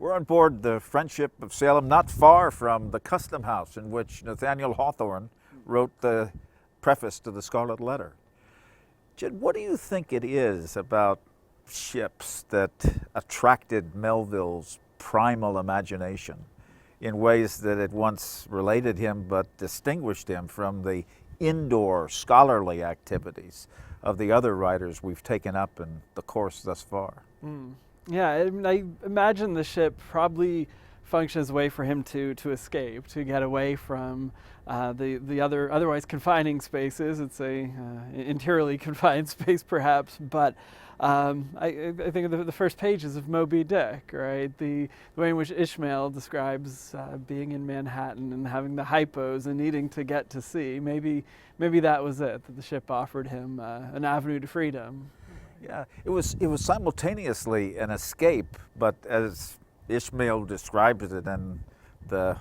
We're on board the Friendship of Salem, not far from the Custom House in which Nathaniel Hawthorne wrote the preface to the Scarlet Letter. Jed, what do you think it is about ships that attracted Melville's primal imagination in ways that at once related him but distinguished him from the indoor scholarly activities of the other writers we've taken up in the course thus far? Yeah, I imagine the ship probably functions as a way for him to escape, to get away from the otherwise confining spaces. It's a interiorly confined space perhaps, but I think of the first pages of Moby Dick, right? The way in which Ishmael describes being in Manhattan and having the hypos and needing to get to sea. Maybe that was it, that the ship offered him an avenue to freedom. Yeah, it was simultaneously an escape, but as Ishmael describes it in the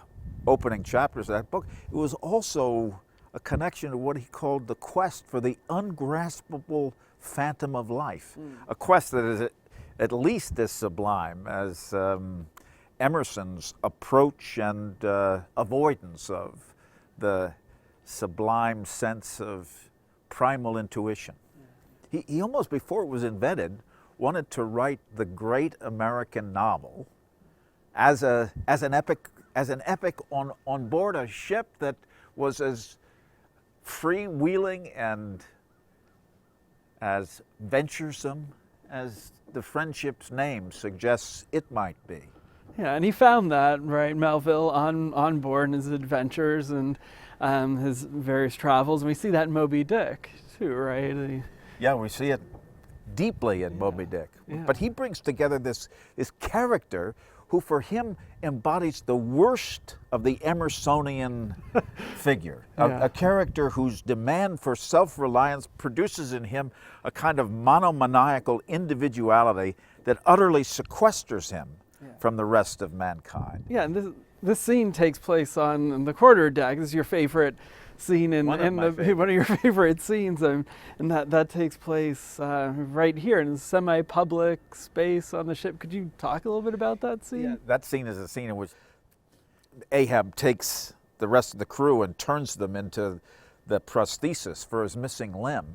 opening chapters of that book, it was also a connection to what he called the quest for the ungraspable phantom of life, a quest that is at least as sublime as Emerson's approach and avoidance of the sublime sense of primal intuition. He almost, before it was invented, wanted to write the great American novel as an epic on board a ship that was as freewheeling and as venturesome as the Friendship's name suggests it might be. Yeah, and he found that, right, Melville, on board in his adventures and his various travels, and we see that in Moby Dick too, right? Yeah, we see it deeply in Moby Dick. Yeah. But he brings together this character who for him embodies the worst of the Emersonian figure, a character whose demand for self-reliance produces in him a kind of monomaniacal individuality that utterly sequesters him from the rest of mankind. Yeah, and this scene takes place on the quarterdeck. This is your favorite scene in one of your favorite scenes, and that takes place right here in a semi-public space on the ship. Could you talk a little bit about that scene? Yeah, that scene is a scene in which Ahab takes the rest of the crew and turns them into the prosthesis for his missing limb.